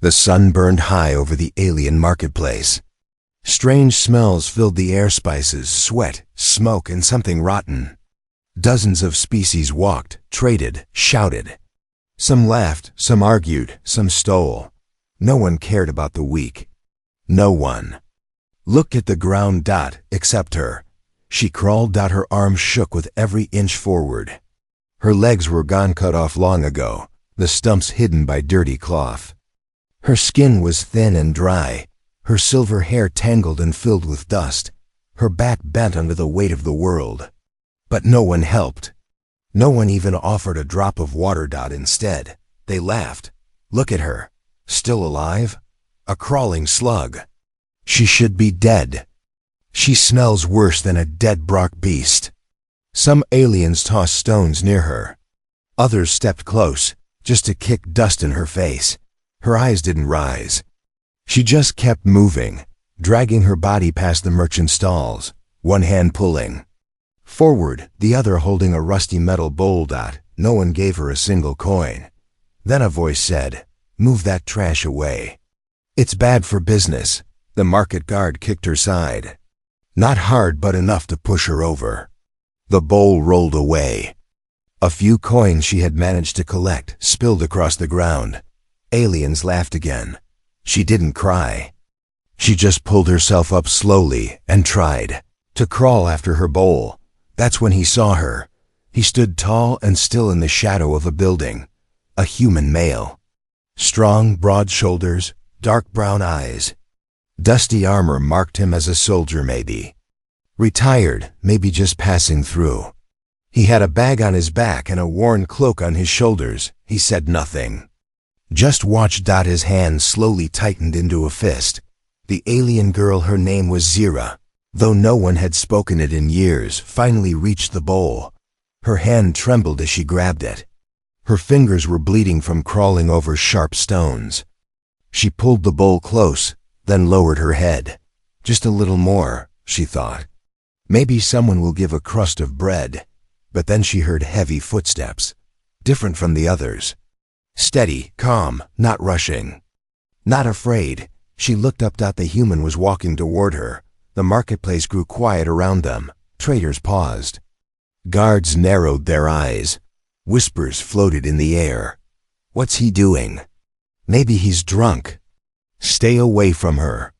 The sun burned high over the alien marketplace. Strange smells filled the air, spices, sweat, smoke, and something rotten. Dozens of species walked, traded, shouted. Some laughed, some argued, some stole. No one cared about the weak. No one. Looked at the ground, except her. She crawled, her arms shook with every inch forward. Her legs were gone, cut off long ago, the stumps hidden by dirty cloth. Her skin was thin and dry, her silver hair tangled and filled with dust, her back bent under the weight of the world. But no one helped. No one even offered a drop of water. Instead, they laughed. Look at her. Still alive? A crawling slug. She should be dead. She smells worse than a dead Brock beast. Some aliens tossed stones near her. Others stepped close, just to kick dust in her face. Her eyes didn't rise. She just kept moving, dragging her body past the merchant stalls, one hand pulling forward, the other holding a rusty metal bowl. No one gave her a single coin. Then a voice said, "Move that trash away. It's bad for business." The market guard kicked her side. Not hard, but enough to push her over. The bowl rolled away. A few coins she had managed to collect spilled across the ground. Aliens laughed again. She didn't cry. She just pulled herself up slowly and tried to crawl after her bowl. That's when he saw her. He stood tall and still in the shadow of a building. A human male. Strong, broad shoulders, dark brown eyes. Dusty armor marked him as a soldier, maybe. Retired, maybe just passing through. He had a bag on his back and a worn cloak on his shoulders. He said nothing. Just watched. His hand slowly tightened into a fist. The alien girl, her name was Zira, though no one had spoken it in years, finally reached the bowl. Her hand trembled as she grabbed it. Her fingers were bleeding from crawling over sharp stones. She pulled the bowl close, then lowered her head. Just a little more, she thought. Maybe someone will give a crust of bread. But then she heard heavy footsteps, different from the others. Steady, calm, not rushing. Not afraid, she looked up. The human was walking toward her. The marketplace grew quiet around them. Traders paused. Guards narrowed their eyes. Whispers floated in the air. What's he doing? Maybe he's drunk. Stay away from her.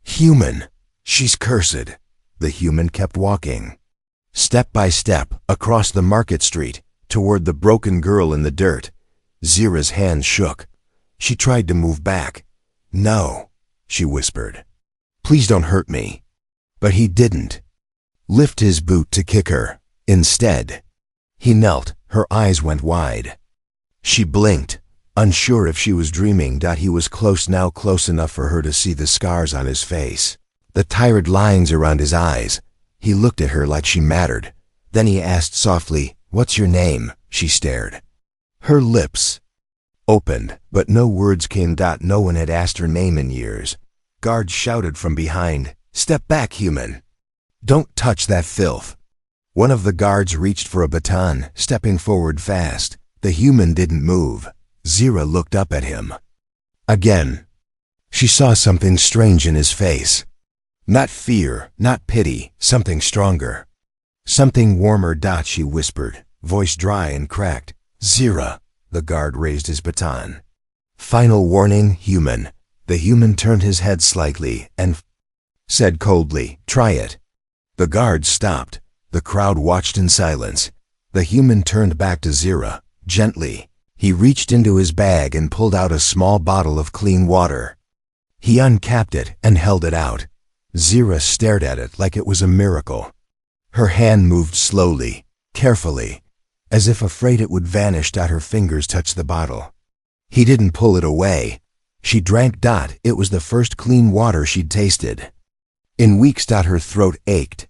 Human, she's cursed. The human kept walking. Step by step, across the market street, toward the broken girl in the dirt. Zira's hand shook. She tried to move back. "No," she whispered. "Please don't hurt me." But he didn't lift his boot to kick her. Instead, he knelt. Her eyes went wide. She blinked, unsure if she was dreaming. He was close now, close enough for her to see the scars on his face, the tired lines around his eyes. He looked at her like she mattered. Then he asked softly, "What's your name?" She stared. Her lips opened, but no words came. No one had asked her name in years. Guards shouted from behind, "Step back, human. Don't touch that filth." One of the guards reached for a baton, stepping forward fast. The human didn't move. Zira looked up at him. Again, she saw something strange in his face. Not fear, not pity, something stronger. Something warmer. She whispered, voice dry and cracked. "Zira." The guard raised his baton. "Final warning, human." The human turned his head slightly and said coldly, "Try it." The guard stopped. The crowd watched in silence. The human turned back to Zira, gently. He reached into his bag and pulled out a small bottle of clean water. He uncapped it and held it out. Zira stared at it like it was a miracle. Her hand moved slowly, carefully, as if afraid it would vanish. Her fingers touched the bottle. He didn't pull it away. She drank. It was the first clean water she'd tasted in weeks. Her throat ached.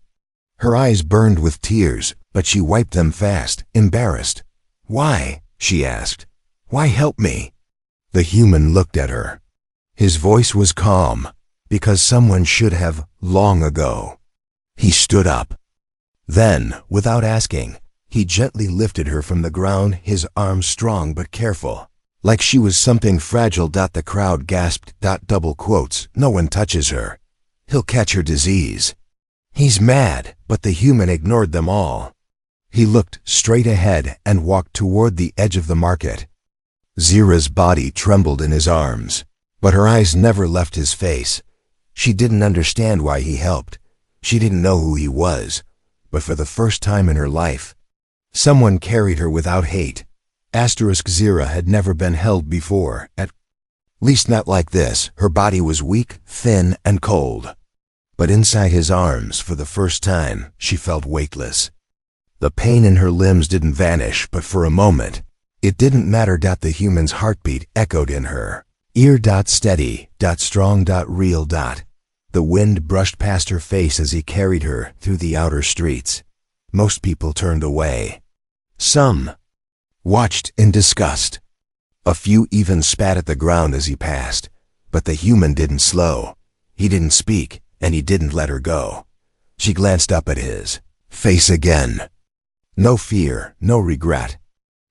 Her eyes burned with tears, but she wiped them fast, embarrassed. "Why?" she asked. "Why help me?" The human looked at her. His voice was calm, because someone should have long ago. He stood up. Then, without asking, he gently lifted her from the ground, his arms strong but careful. Like she was something fragile. The crowd gasped. Double quotes, no one touches her. He'll catch her disease. He's mad, but the human ignored them all. He looked straight ahead and walked toward the edge of the market. Zira's body trembled in his arms, but her eyes never left his face. She didn't understand why he helped. She didn't know who he was, but for the first time in her life, someone carried her without hate. Zira had never been held before, at least not like this. Her body was weak, thin, and cold. But inside his arms, for the first time, she felt weightless. The pain in her limbs didn't vanish, but for a moment, it didn't matter. The human's heartbeat echoed in her. Ear. Steady. Strong. Real. The wind brushed past her face as he carried her through the outer streets. Most people turned away. Some watched in disgust. A few even spat at the ground as he passed. But the human didn't slow. He didn't speak, and he didn't let her go. She glanced up at his face again. No fear, no regret.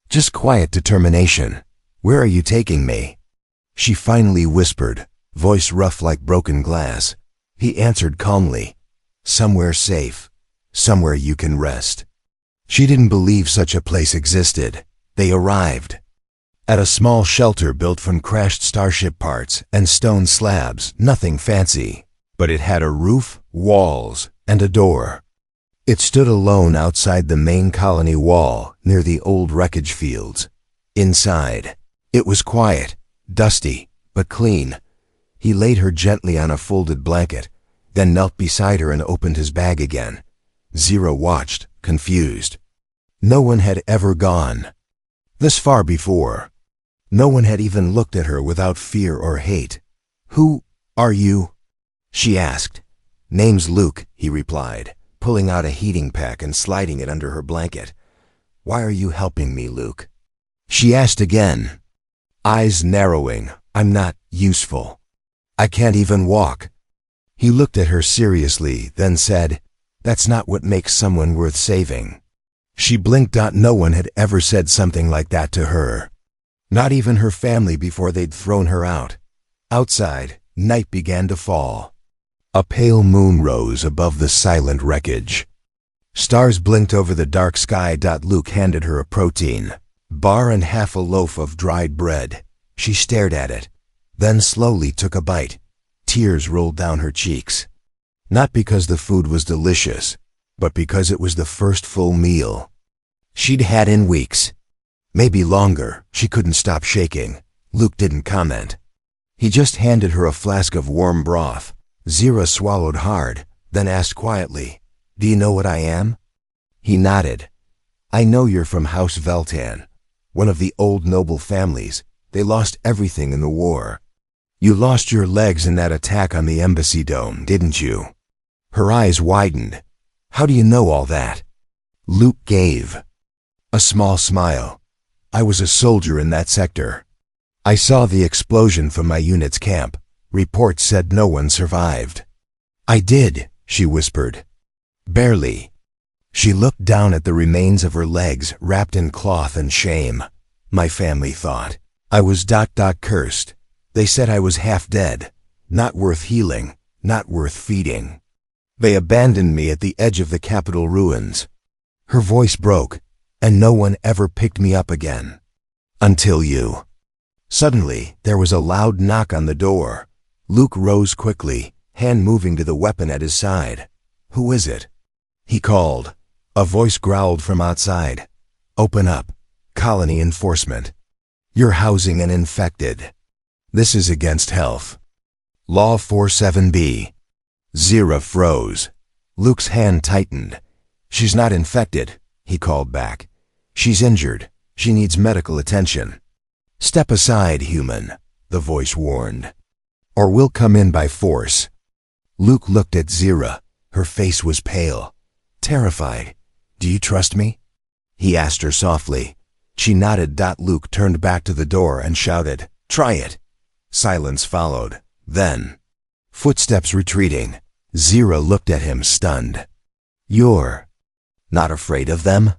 Just quiet determination. Where are you taking me? She finally whispered, voice rough like broken glass. He answered calmly, somewhere safe, somewhere you can rest. She didn't believe such a place existed. They arrived at a small shelter built from crashed starship parts and stone slabs, nothing fancy, but it had a roof, walls, and a door. It stood alone outside the main colony wall near the old wreckage fields. Inside, it was quiet, dusty, but clean. He laid her gently on a folded blanket, then knelt beside her and opened his bag again. Zira watched, confused. No one had ever gone this far before. No one had even looked at her without fear or hate. Who are you? She asked. Name's Luke, he replied, pulling out a heating pack and sliding it under her blanket. Why are you helping me, Luke? She asked again, eyes narrowing. I'm not useful. I can't even walk. He looked at her seriously, then said, that's not what makes someone worth saving. She blinked. No one had ever said something like that to her. Not even her family before they'd thrown her out. Outside, night began to fall. A pale moon rose above the silent wreckage. Stars blinked over the dark sky. Luke handed her a protein bar and half a loaf of dried bread. She stared at it, then slowly took a bite. Tears rolled down her cheeks. Not because the food was delicious, but because it was the first full meal she'd had in weeks. Maybe longer. She couldn't stop shaking. Luke didn't comment. He just handed her a flask of warm broth. Zira swallowed hard, then asked quietly, do you know what I am? He nodded. I know you're from House Veltan, one of the old noble families. They lost everything in the war. You lost your legs in that attack on the embassy dome, didn't you? Her eyes widened. How do you know all that? Luke gave a small smile. I was a soldier in that sector. I saw the explosion from my unit's camp. Reports said no one survived. I did, she whispered. Barely. She looked down at the remains of her legs wrapped in cloth and shame. My family thought I was ... cursed. They said I was half dead, not worth healing, not worth feeding. They abandoned me at the edge of the capital ruins. Her voice broke, and no one ever picked me up again. Until you. Suddenly, there was a loud knock on the door. Luke rose quickly, hand moving to the weapon at his side. Who is it? He called. A voice growled from outside. Open up. Colony enforcement. You're housing an infected. This is against health. Law 47B. Zira froze. Luke's hand tightened. She's not infected, he called back. She's injured. She needs medical attention. Step aside, human, the voice warned, or we'll come in by force. Luke looked at Zira. Her face was pale, terrified. Do you trust me? He asked her softly. She nodded. Luke turned back to the door and shouted, try it. Silence followed. Then, footsteps retreating. Zira looked at him, stunned. You're not afraid of them?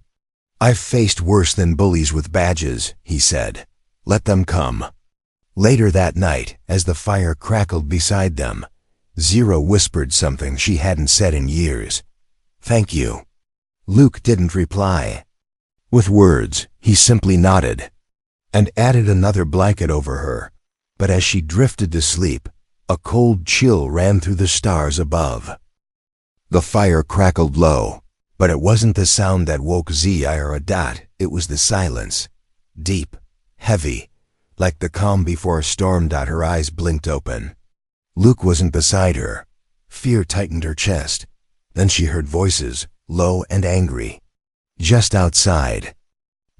I've faced worse than bullies with badges, he said. Let them come. Later that night, as the fire crackled beside them, Zero whispered something she hadn't said in years. "Thank you." Luke didn't reply. With words, he simply nodded and added another blanket over her. But as she drifted to sleep, a cold chill ran through the stars above. The fire crackled low, but it wasn't the sound that woke Zira. It was the silence. Deep, heavy, like the calm before a storm. Her eyes blinked open. Luke wasn't beside her. Fear tightened her chest. Then she heard voices, low and angry. Just outside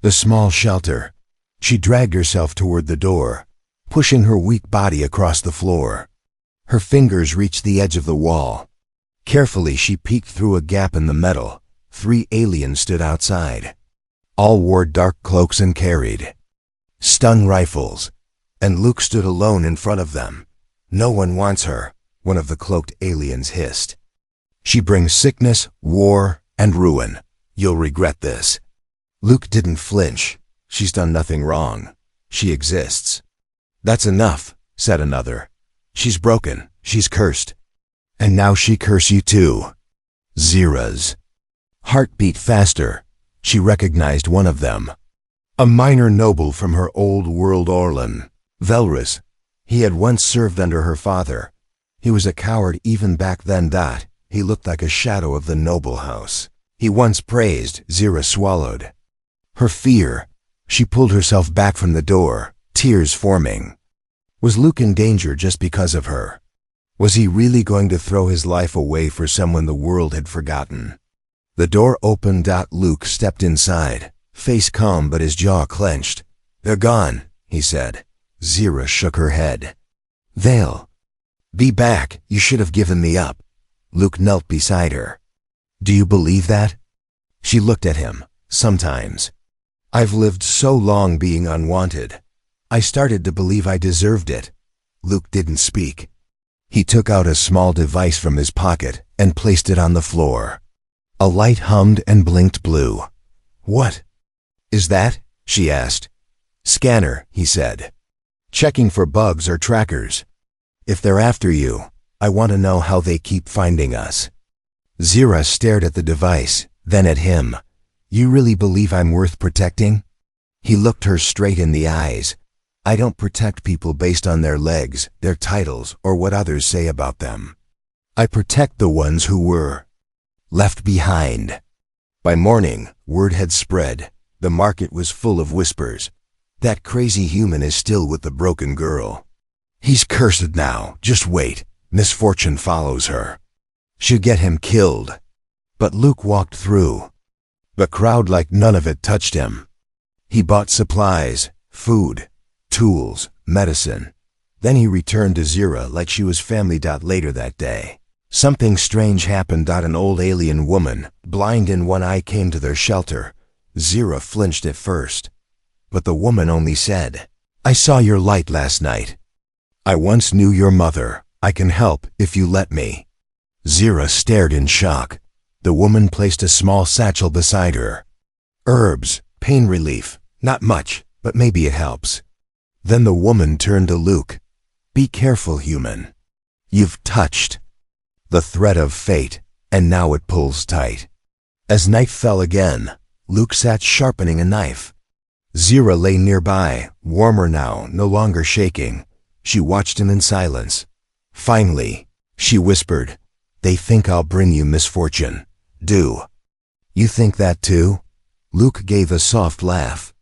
the small shelter, she dragged herself toward the door, pushing her weak body across the floor. Her fingers reached the edge of the wall. Carefully, she peeked through a gap in the metal. 3 aliens stood outside. All wore dark cloaks and carried stun rifles, and Luke stood alone in front of them. "No one wants her," one of the cloaked aliens hissed. "She brings sickness, war, and ruin. You'll regret this." Luke didn't flinch. "She's done nothing wrong. She exists." "That's enough," said another. "She's broken. She's cursed. And now she curse you too." Zira's heart beat faster. She recognized one of them. A minor noble from her old world Orlan, Velrus. He had once served under her father. He was a coward even back then. He looked like a shadow of the noble house he once praised. Zira swallowed her fear. She pulled herself back from the door, tears forming. Was Luke in danger just because of her? Was he really going to throw his life away for someone the world had forgotten? The door opened. Luke stepped inside, face calm but his jaw clenched. "They're gone," he said. Zira shook her head. "They'll be back. You should have given me up." Luke knelt beside her. "Do you believe that?" She looked at him. "Sometimes. I've lived so long being unwanted. I started to believe I deserved it." Luke didn't speak. He took out a small device from his pocket and placed it on the floor. A light hummed and blinked blue. "What is that?" she asked. "Scanner," he said. "Checking for bugs or trackers. If they're after you, I want to know how they keep finding us." Zira stared at the device, then at him. "You really believe I'm worth protecting?" He looked her straight in the eyes. "I don't protect people based on their legs, their titles, or what others say about them. I protect the ones who were left behind." By morning, word had spread. The market was full of whispers. "That crazy human is still with the broken girl. He's cursed now. Just wait. Misfortune follows her. She'll get him killed." But Luke walked through the crowd like none of it touched him. He bought supplies, food, tools, medicine. Then he returned to Zira like she was family. Later that day, something strange happened. An old alien woman, blind in one eye, came to their shelter. Zira flinched at first, but the woman only said, "I saw your light last night. I once knew your mother. I can help if you let me." Zira stared in shock. The woman placed a small satchel beside her. "Herbs, pain relief, not much, but maybe it helps." Then the woman turned to Luke. "Be careful, human. You've touched the thread of fate, and now it pulls tight." As night fell again, Luke sat sharpening a knife. Zira lay nearby, warmer now, no longer shaking. She watched him in silence. Finally, she whispered, "They think I'll bring you misfortune. Do you think that too?" Luke gave a soft laugh.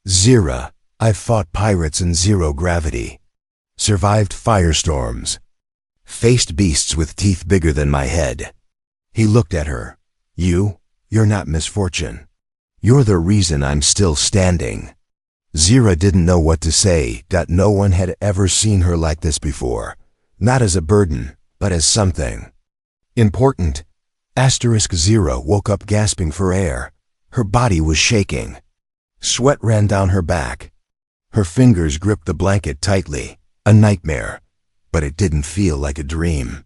"Zira, I've fought pirates in zero gravity, survived firestorms, faced beasts with teeth bigger than my head." He looked at her. You're not misfortune. You're the reason I'm still standing." Zira didn't know what to say. No one had ever seen her like this before. Not as a burden, but as something important. Zira woke up gasping for air. Her body was shaking. Sweat ran down her back. Her fingers gripped the blanket tightly. A nightmare, but it didn't feel like a dream.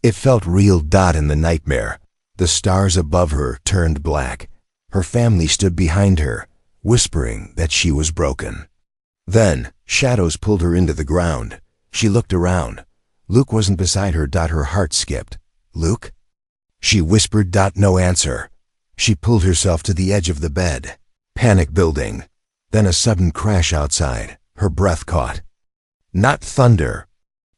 It felt real. In the nightmare, the stars above her turned black. Her family stood behind her, whispering that she was broken. Then, shadows pulled her into the ground. She looked around. Luke wasn't beside her. Her heart skipped. Luke? She whispered. No answer. She pulled herself to the edge of the bed. Panic building. Then a sudden crash outside. Her breath caught. Not thunder.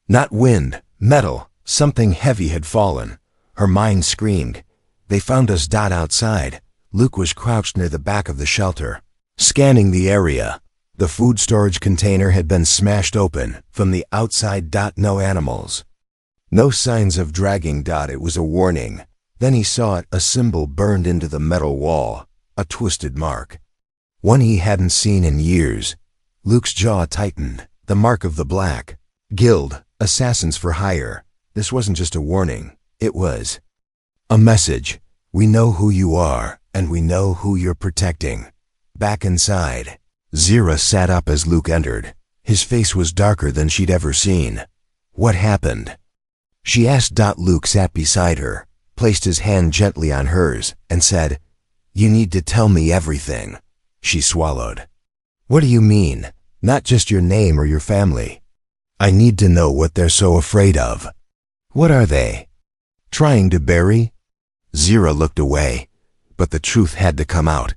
Not wind. Metal. Something heavy had fallen. Her mind screamed. They found us. Outside. Luke was crouched near the back of the shelter, scanning the area. The food storage container had been smashed open from the outside. No animals. No signs of dragging. It was a warning. Then he saw it, a symbol burned into the metal wall, a twisted mark. One he hadn't seen in years. Luke's jaw tightened. The mark of the Black Guild, Assassins for Hire. This wasn't just a warning. It was a message. We know who you are, and we know who you're protecting. Back inside, Zira sat up as Luke entered. His face was darker than she'd ever seen. What happened? She asked. Luke sat beside her, placed his hand gently on hers, and said, "You need to tell me everything." She swallowed. "What do you mean? Not just your name or your family. I need to know what they're so afraid of." "What are they? Trying to bury?" Zira looked away, but the truth had to come out.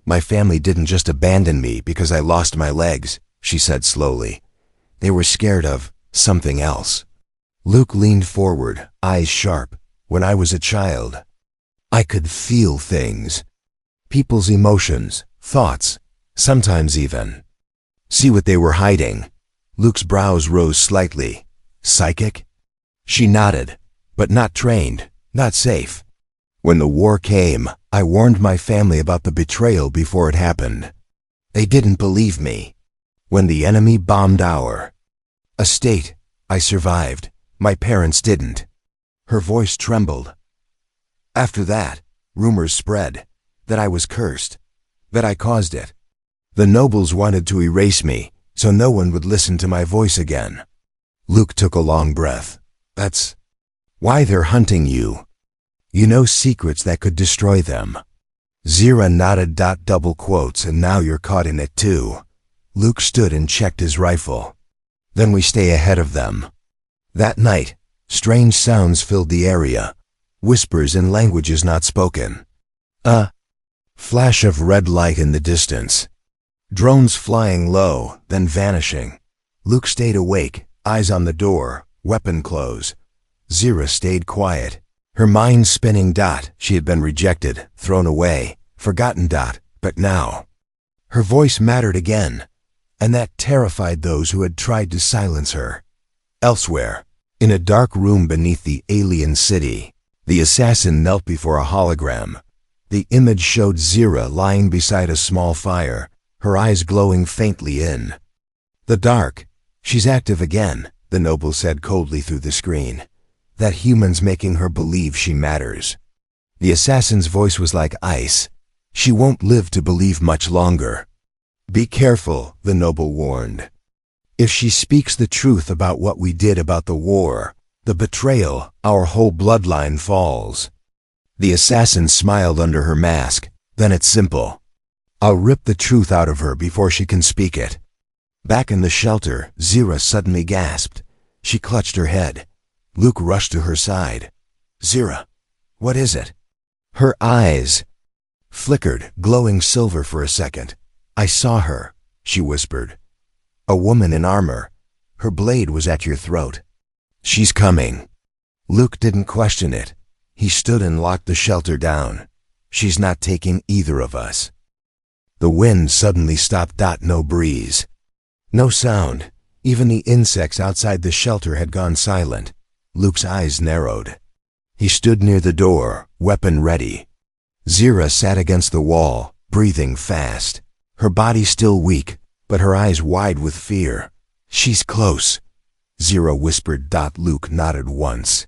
"My family didn't just abandon me because I lost my legs," she said slowly. "They were scared of something else." Luke leaned forward, eyes sharp. "When I was a child, I could feel things. People's emotions, thoughts, sometimes even see what they were hiding." Luke's brows rose slightly. "Psychic?" She nodded. "But not trained, not safe. When the war came, I warned my family about the betrayal before it happened. They didn't believe me. When the enemy bombed our estate, I survived. My parents didn't." Her voice trembled. "After that, rumors spread that I was cursed, that I caused it. The nobles wanted to erase me, so no one would listen to my voice again." Luke took a long breath. "That's why they're hunting you. You know secrets that could destroy them." Zira nodded. Double quotes, "And now you're caught in it too." Luke stood and checked his rifle. "Then we stay ahead of them." That night, strange sounds filled the area, whispers in languages not spoken. A flash of red light in the distance. Drones flying low, then vanishing. Luke stayed awake, eyes on the door, weapon close. Zira stayed quiet, her mind spinning. She had been rejected, thrown away, forgotten. But now, her voice mattered again, and that terrified those who had tried to silence her. Elsewhere, in a dark room beneath the alien city, the assassin knelt before a hologram. The image showed Zira lying beside a small fire, her eyes glowing faintly in the dark. "She's active again," the noble said coldly through the screen. "That human's making her believe she matters." The assassin's voice was like ice. "She won't live to believe much longer." "Be careful," the noble warned. "If she speaks the truth about what we did, about the war, the betrayal, our whole bloodline falls." The assassin smiled under her mask. "Then it's simple. I'll rip the truth out of her before she can speak it." Back in the shelter, Zira suddenly gasped. She clutched her head. Luke rushed to her side. "Zira, what is it?" Her eyes flickered, glowing silver for a second. "I saw her," she whispered. "A woman in armor. Her blade was at your throat. She's coming." Luke didn't question it. He stood and locked the shelter down. "She's not taking either of us." The wind suddenly stopped. No breeze. No sound. Even the insects outside the shelter had gone silent. Luke's eyes narrowed. He stood near the door, weapon ready. Zira sat against the wall, breathing fast. Her body still weak, but her eyes wide with fear. "She's close," Zira whispered. Luke nodded once.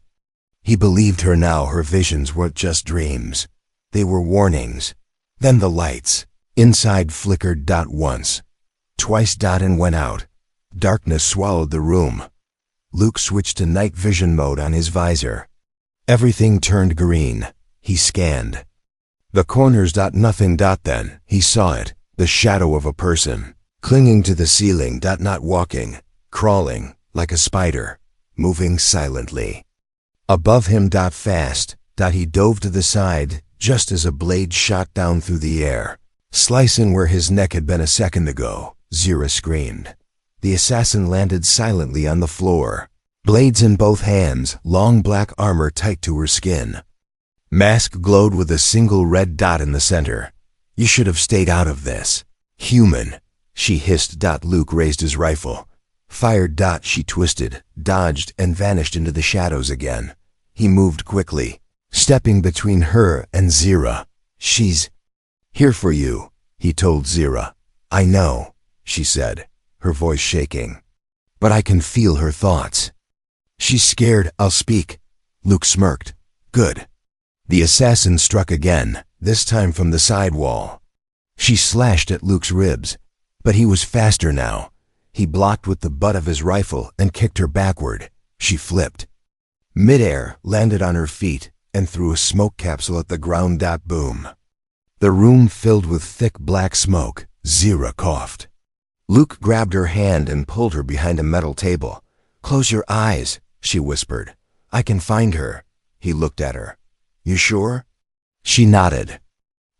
He believed her now. Her visions weren't just dreams. They were warnings. Then the lights inside flickered. Once, twice. And went out. Darkness swallowed the room. Luke switched to night vision mode on his visor. Everything turned green. He scanned. The corners. Nothing. Then he saw it, the shadow of a person. clinging to the ceiling, not walking, crawling like a spider, moving silently. Above him, fast, he dove to the side just as a blade shot down through the air, slicing where his neck had been a second ago. Zira screamed. The assassin landed silently on the floor, blades in both hands, long black armor tight to her skin. Mask glowed with a single red dot in the center. You should have stayed out of this. Human, she hissed. Luke raised his rifle. Fired. She twisted, dodged, and vanished into the shadows again. He moved quickly, stepping between her and Zira. She's here for you, he told Zira. I know, she said, her voice shaking. But I can feel her thoughts. She's scared. I'll speak. Luke smirked. Good. The assassin struck again, this time from the side wall. She slashed at Luke's ribs, but he was faster now. He blocked with the butt of his rifle and kicked her backward. She flipped. Midair, landed on her feet, and threw a smoke capsule at the ground. Boom. The room filled with thick black smoke. Zira coughed. Luke grabbed her hand and pulled her behind a metal table. Close your eyes, she whispered. I can find her. He looked at her. You sure? She nodded.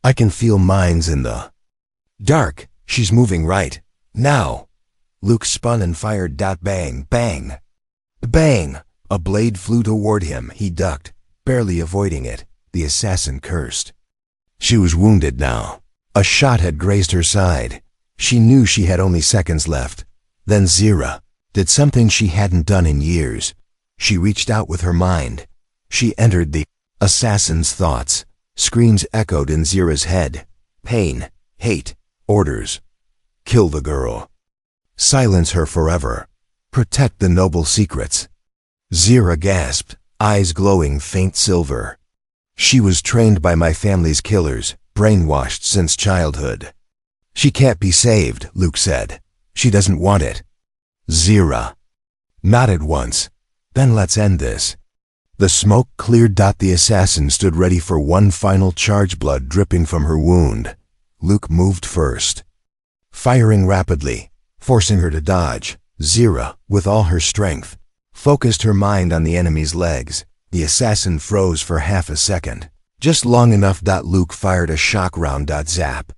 I can feel mines in the dark. She's moving right now. Luke spun and fired. Bang, bang. Bang! A blade flew toward him. He ducked, barely avoiding it. The assassin cursed. She was wounded now. A shot had grazed her side. She knew she had only seconds left. Then Zira did something she hadn't done in years. She reached out with her mind. She entered the assassin's thoughts. Screams echoed in Zira's head. Pain, hate, orders. Kill the girl. Silence her forever. Protect the noble secrets. Zira gasped, eyes glowing faint silver. She was trained by my family's killers, brainwashed since childhood. She can't be saved, Luke said. She doesn't want it. Zira nodded once. Then let's end this. The smoke cleared. The assassin stood ready for one final charge, blood dripping from her wound. Luke moved first, firing rapidly, forcing her to dodge. Zira, with all her strength, focused her mind on the enemy's legs. The assassin froze for half a second, just long enough. Luke fired a shock round. Zap.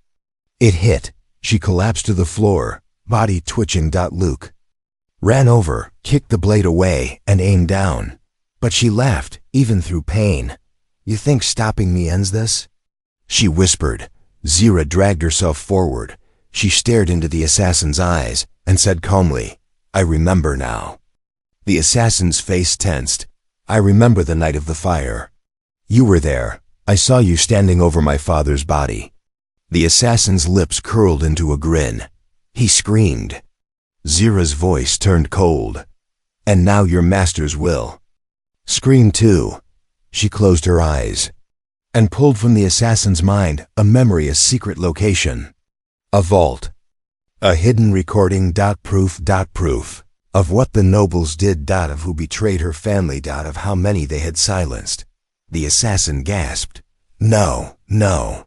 It hit. She collapsed to the floor, body twitching. Luke ran over, kicked the blade away, and aimed down. But she laughed, even through pain. You think stopping me ends this? She whispered. Zira dragged herself forward. She stared into the assassin's eyes and said calmly, I remember now. The assassin's face tensed. I remember the night of the fire. You were there. I saw you standing over my father's body. The assassin's lips curled into a grin. He screamed. Zira's voice turned cold. And now your masters will scream too. She closed her eyes and pulled from the assassin's mind a memory, a secret location. A vault. A hidden recording. Proof of what the nobles did. Of who betrayed her family. Of how many they had silenced. The assassin gasped. No, no.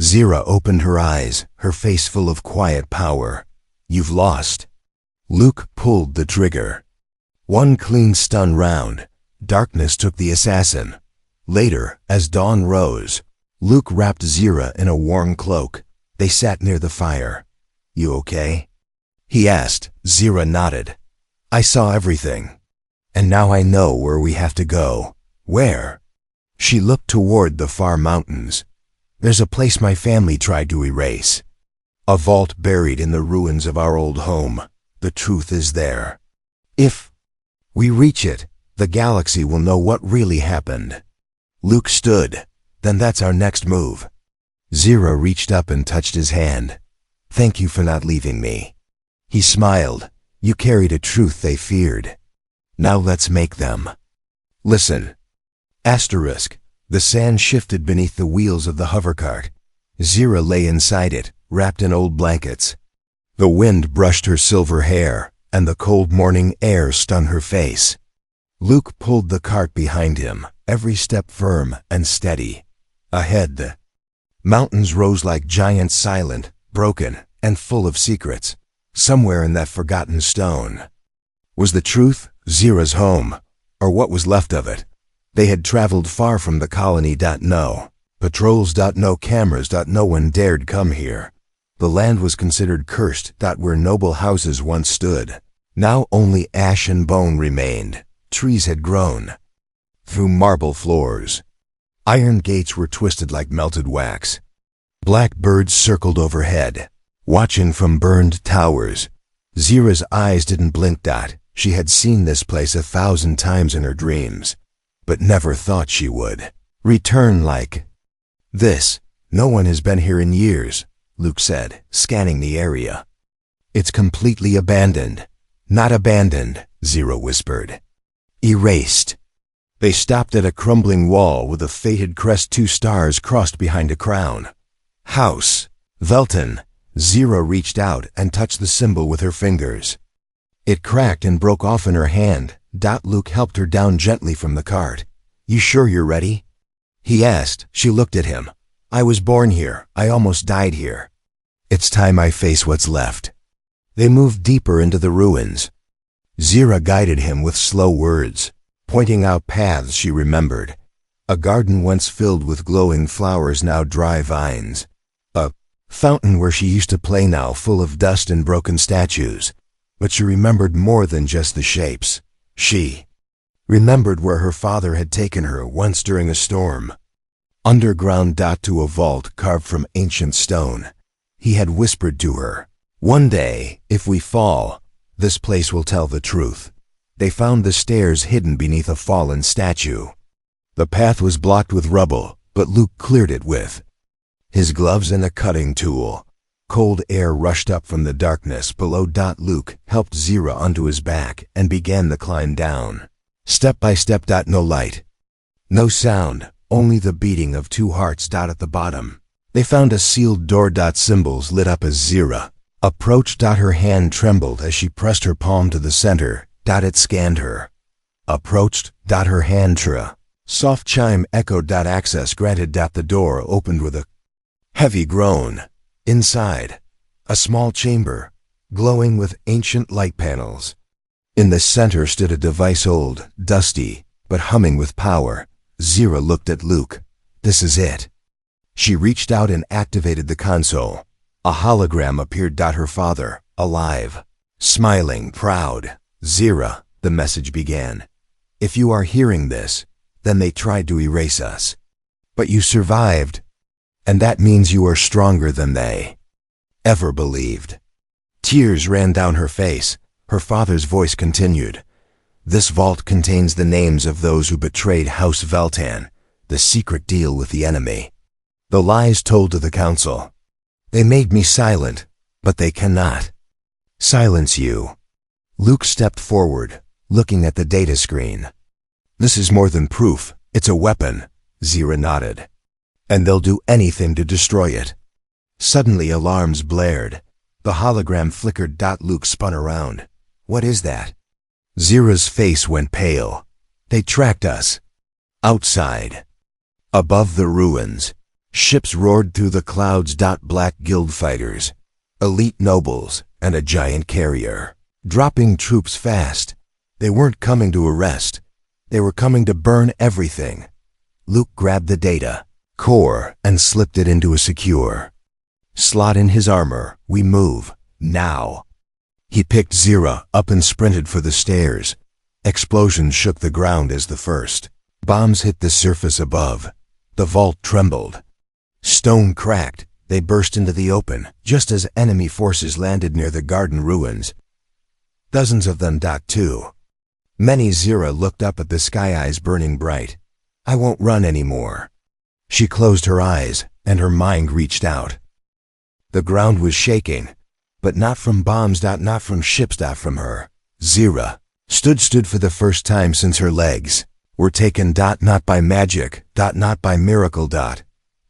Zira opened her eyes, her face full of quiet power. You've lost. Luke pulled the trigger. One clean stun round. Darkness took the assassin. Later, as dawn rose, Luke wrapped Zira in a warm cloak. They sat near the fire. You okay? He asked. Zira nodded. I saw everything. And now I know where we have to go. Where? She looked toward the far mountains. There's a place my family tried to erase. A vault buried in the ruins of our old home. The truth is there. If we reach it, the galaxy will know what really happened. Luke stood. Then that's our next move. Zira reached up and touched his hand. Thank you for not leaving me. He smiled. You carried a truth they feared. Now let's make them listen. Asterisk. The sand shifted beneath the wheels of the hovercart. Zira lay inside it, wrapped in old blankets. The wind brushed her silver hair, and the cold morning air stung her face. Luke pulled the cart behind him, every step firm and steady. Ahead, the mountains rose like giants, silent, broken, and full of secrets. somewhere in that forgotten stone. Was the truth Zira's home, or what was left of it? They had traveled far from the colony. No patrols. No cameras. No one dared come here. The land was considered cursed. Where noble houses once stood. Now only ash and bone remained. Trees had grown through marble floors. Iron gates were twisted like melted wax. Black birds circled overhead, watching from burned towers. Zira's eyes didn't blink. She had seen this place 1,000 times in her dreams, but never thought she would return like this. No one has been here in years, Luke said, scanning the area. It's completely abandoned. Not abandoned, Zira whispered. Erased. They stopped at a crumbling wall with a fated crest, 2 stars crossed behind a crown. House Velton. Zira reached out and touched the symbol with her fingers. It cracked and broke off in her hand. Luke helped her down gently from the cart. You sure you're ready? He asked. She looked at him. I was born here. I almost died here. It's time I face what's left. They moved deeper into the ruins. Zira guided him with slow words, pointing out paths she remembered. A garden once filled with glowing flowers, now dry vines. A fountain where she used to play, now full of dust and broken statues. But she remembered more than just the shapes. She remembered where her father had taken her once during a storm. Underground. To a vault carved from ancient stone. He had whispered to her, one day, if we fall, this place will tell the truth. They found the stairs hidden beneath a fallen statue. The path was blocked with rubble, but Luke cleared it with his gloves and a cutting tool. Cold air rushed up from the darkness below. Luke helped Zira onto his back and began the climb down. Step by step. No light. No sound, only the beating of 2 hearts. At the bottom, they found a sealed door. Symbols lit up as Zira approached. Her hand trembled as she pressed her palm to the center. It scanned her. Approached. Her hand soft chime echoed. Access granted. The door opened with a heavy groan. Inside, a small chamber, glowing with ancient light panels. In the center stood a device, old, dusty, but humming with power. Zira looked at Luke. This is it. She reached out and activated the console. A hologram appeared. Her father, alive, smiling, proud. Zira, the message began. If you are hearing this, then they tried to erase us. But you survived. And that means you are stronger than they ever believed. Tears ran down her face. Her father's voice continued. This vault contains the names of those who betrayed House Veltan, the secret deal with the enemy. The lies told to the council. They made me silent, but they cannot silence you. Luke stepped forward, looking at the data screen. This is more than proof. It's a weapon. Zira nodded. And they'll do anything to destroy it. Suddenly alarms blared. The hologram flickered. Luke spun around. What is that? Zira's face went pale. They tracked us. Outside. Above the ruins, ships roared through the clouds. Black guild fighters, elite nobles, and a giant carrier, dropping troops fast. They weren't coming to arrest. They were coming to burn everything. Luke grabbed the data core and slipped it into a secure slot in his armor. We move, now. He picked Zira up and sprinted for the stairs. Explosions shook the ground as the first bombs hit the surface above. The vault trembled. Stone cracked. They burst into the open, just as enemy forces landed near the garden ruins. Dozens of them. Too many. Zira looked up at the sky, eyes burning bright. I won't run anymore. She closed her eyes, and her mind reached out. The ground was shaking, but not from bombs. Not from ships. From her. Zira stood for the first time since her legs were taken. Not by magic. Not by miracle.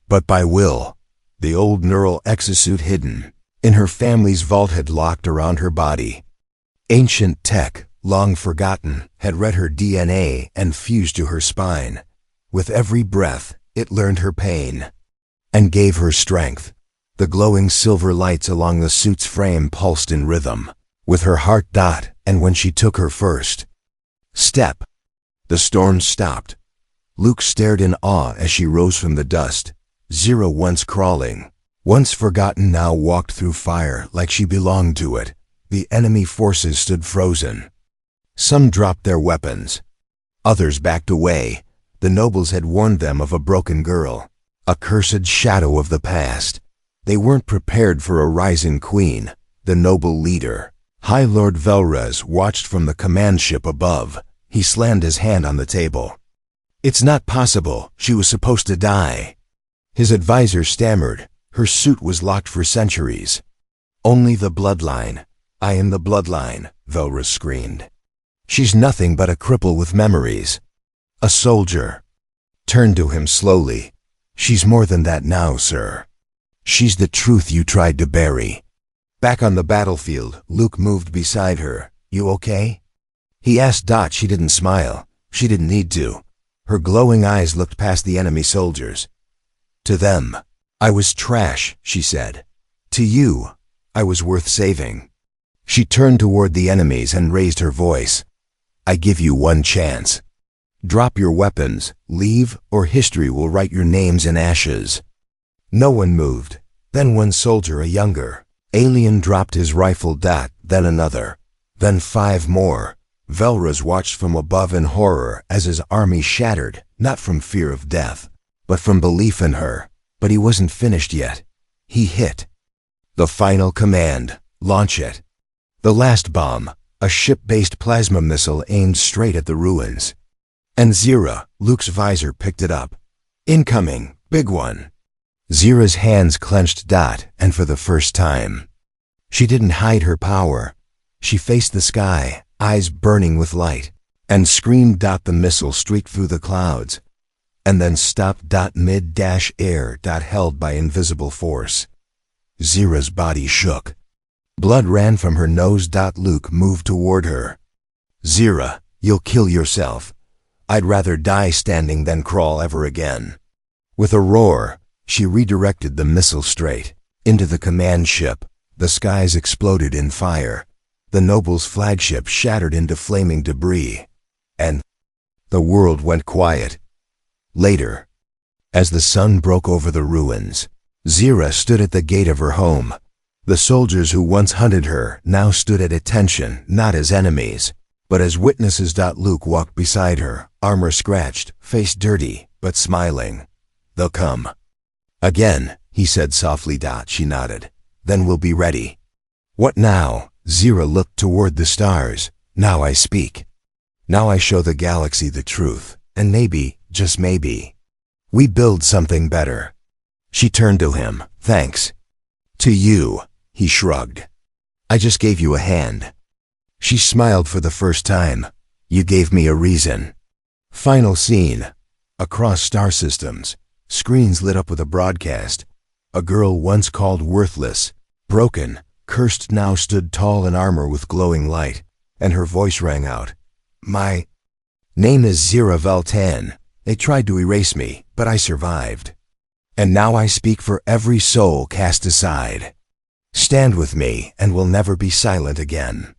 But by will. The old neural exosuit hidden in her family's vault had locked around her body. Ancient tech, long forgotten, had read her DNA and fused to her spine. With every breath, it learned her pain and gave her strength. The glowing silver lights along the suit's frame pulsed in rhythm, with her heart. And when she took her first step, the storm stopped. Luke stared in awe as she rose from the dust. Zero, once crawling, once forgotten, now walked through fire like she belonged to it. The enemy forces stood frozen. Some dropped their weapons. Others backed away. The nobles had warned them of a broken girl, a cursed shadow of the past. They weren't prepared for a rising queen, the noble leader. High Lord Velrez watched from the command ship above. He slammed his hand on the table. "It's not possible. She was supposed to die." His advisor stammered. Her suit was locked for centuries. "Only the bloodline. I am the bloodline," Velrez screamed. "She's nothing but a cripple with memories." A soldier turned to him slowly. "She's more than that now, sir. She's the truth you tried to bury." Back on the battlefield, Luke moved beside her. "You okay?" he asked. She didn't smile. She didn't need to. Her glowing eyes looked past the enemy soldiers. "To them, I was trash," she said. "To you, I was worth saving." She turned toward the enemies and raised her voice. "I give you one chance. Drop your weapons, leave, or history will write your names in ashes." No one moved. Then one soldier, a younger alien, dropped his rifle. Then another. Then 5 more. Velrez watched from above in horror as his army shattered, not from fear of death, but from belief in her. But he wasn't finished yet. He hit the final command: launch it. The last bomb, a ship-based plasma missile aimed straight at the ruins. And Zira, Luke's visor, picked it up. "Incoming, big one." Zira's hands clenched. And for the first time, she didn't hide her power. She faced the sky, eyes burning with light, and screamed. The missile streaked through the clouds, and then stopped. Mid-air. Held by invisible force. Zira's body shook. Blood ran from her nose. Luke moved toward her. "Zira, you'll kill yourself. I'd rather die standing than crawl ever again." With a roar, she redirected the missile straight into the command ship. The skies exploded in fire. The noble's flagship shattered into flaming debris, and the world went quiet. Later, as the sun broke over the ruins, Zira stood at the gate of her home. The soldiers who once hunted her now stood at attention, not as enemies, but as witnesses. Luke walked beside her, armor scratched, face dirty, but smiling. "They'll come again," he said softly. She nodded. "Then we'll be ready." "What now?" Zira looked toward the stars. "Now I speak. Now I show the galaxy the truth, and maybe, just maybe, we build something better." She turned to him. "Thanks." "To you," he shrugged. "I just gave you a hand." She smiled for the first time. "You gave me a reason." Final scene. Across star systems, screens lit up with a broadcast. A girl once called worthless, broken, cursed, now stood tall in armor with glowing light, and her voice rang out. "My name is Zira Veltan. They tried to erase me, but I survived. And now I speak for every soul cast aside. Stand with me, and we'll never be silent again."